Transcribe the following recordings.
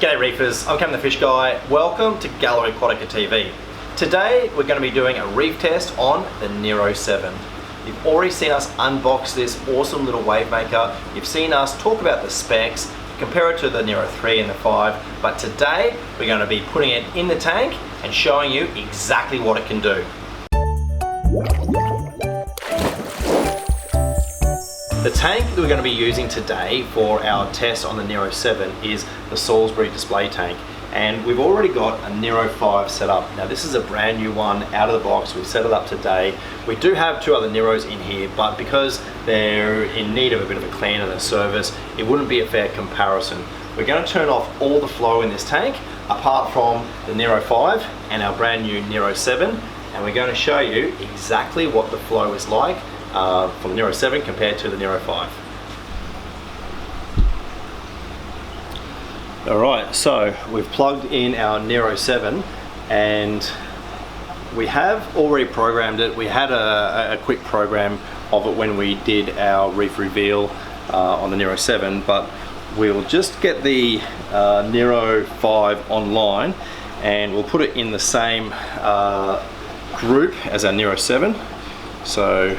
G'day Reefers, I'm Cam the Fish Guy. Welcome to Gallery Aquatica TV. Today we're going to be doing a reef test on the Nero 7. You've already seen us unbox this awesome little wave maker. You've seen us talk about the specs, compare it to the Nero 3 and the 5, but today we're going to be putting it in the tank and showing you exactly what it can do. The tank that we're going to be using today for our test on the Nero 7 is the Salisbury display tank, and we've already got a Nero 5 set up. Now this is a brand new one out of the box. We've set it up today. We do have two other Neros in here, but because they're in need of a bit of a clean and a service, it wouldn't be a fair comparison. We're going to turn off all the flow in this tank apart from the Nero 5 and our brand new Nero 7, and we're going to show you exactly what the flow is like from the Nero 7 compared to the Nero 5. Alright, so we've plugged in our Nero 7 and we have already programmed it. We had a quick program of it when we did our reef reveal on the Nero 7, but we'll just get the Nero 5 online and we'll put it in the same group as our Nero 7. So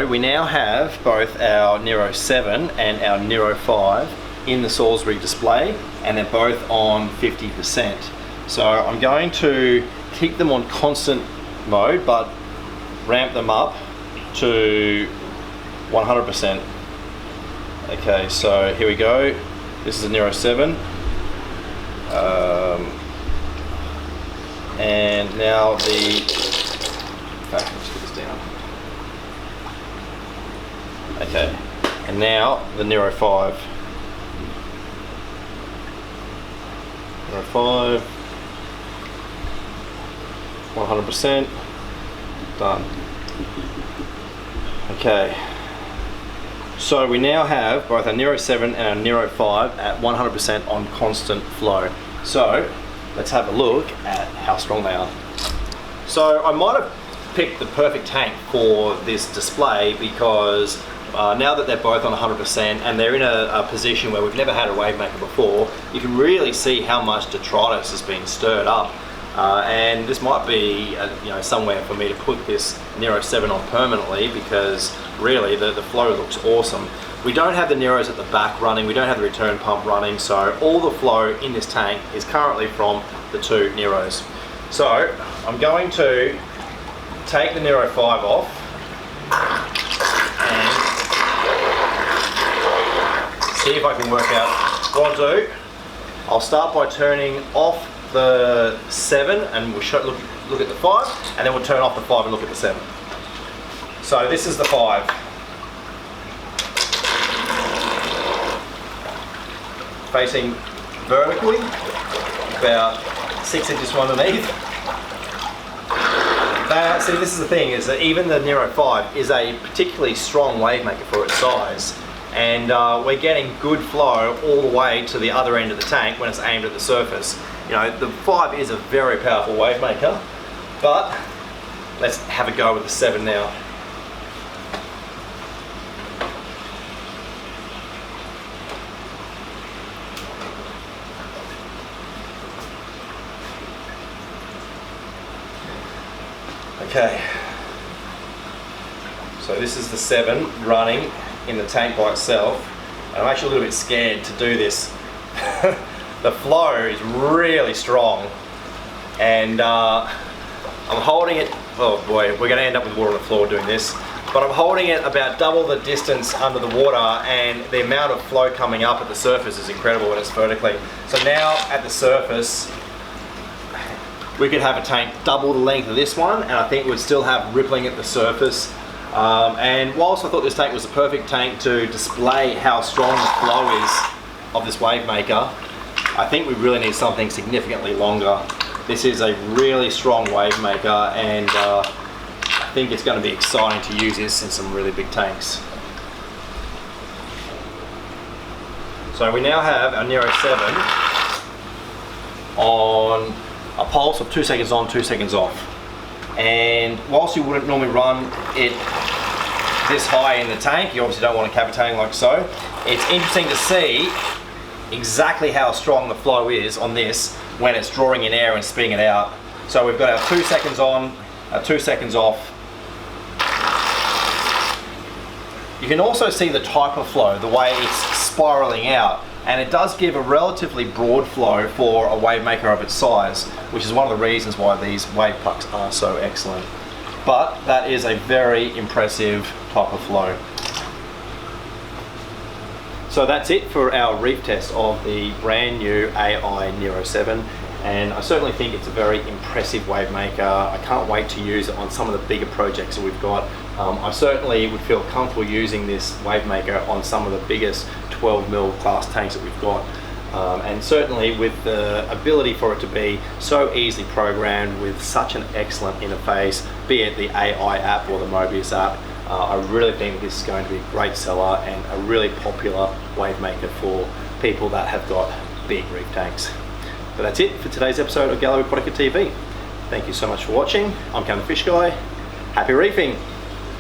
we now have both our Nero 7 and our Nero 5 in the Salisbury display, and they're both on 50%. So I'm going to keep them on constant mode but ramp them up to 100%. Okay, so here we go. This is a Nero 7. And now the... Okay, let's put this down. Okay, and now the Nero 5. Nero 5, 100%, done. Okay, so we now have both our Nero 7 and our Nero 5 at 100% on constant flow. So let's have a look at how strong they are. So I might have picked the perfect tank for this display because now that they're both on 100% and they're in a position where we've never had a wave maker before, you can really see how much detritus is being stirred up. And this might be somewhere for me to put this Nero 7 on permanently, because really the flow looks awesome. We don't have the Neros at the back running, we don't have the return pump running, so all the flow in this tank is currently from the two Neros. So I'm going to take the Nero 5 off and see if I can work out what I'll do. I'll start by turning off the 7 and we'll look at the 5, and then we'll turn off the 5 and look at the 7. So this is the 5. Facing vertically, about 6 inches from underneath. See, this is the thing, is that even the Nero 5 is a particularly strong wave maker for its size, and we're getting good flow all the way to the other end of the tank when it's aimed at the surface. The 5 is a very powerful wave maker, but let's have a go with the 7 now. Okay, so this is the 7 running in the tank by itself, and I'm actually a little bit scared to do this. The flow is really strong, and I'm holding it, oh boy, we're going to end up with water on the floor doing this, but I'm holding it about double the distance under the water, and the amount of flow coming up at the surface is incredible when it's vertically. So now at the surface, we could have a tank double the length of this one, and I think we'd still have rippling at the surface. And whilst I thought this tank was the perfect tank to display how strong the flow is of this wave maker, I think we really need something significantly longer. This is a really strong wave maker, and I think it's going to be exciting to use this in some really big tanks. So we now have our Nero 7 on a pulse of 2 seconds on, 2 seconds off. And whilst you wouldn't normally run it this high in the tank, you obviously don't want it cavitating like so. It's interesting to see exactly how strong the flow is on this when it's drawing in air and spitting it out. So we've got our 2 seconds on, our 2 seconds off. You can also see the type of flow, the way it's spiraling out, and it does give a relatively broad flow for a wavemaker of its size, which is one of the reasons why these wave pucks are so excellent. But that is a very impressive type of flow. So that's it for our reef test of the brand new AI Nero 7. And I certainly think it's a very impressive wavemaker. I can't wait to use it on some of the bigger projects that we've got. I certainly would feel comfortable using this wavemaker on some of the biggest 12mm class tanks that we've got. And certainly with the ability for it to be so easily programmed with such an excellent interface, be it the AI app or the Mobius app, I really think this is going to be a great seller and a really popular wavemaker for people that have got big reef tanks. But that's it for today's episode of Gallery Aquatica TV. Thank you so much for watching. I'm Cam the Fish Guy. Happy reefing!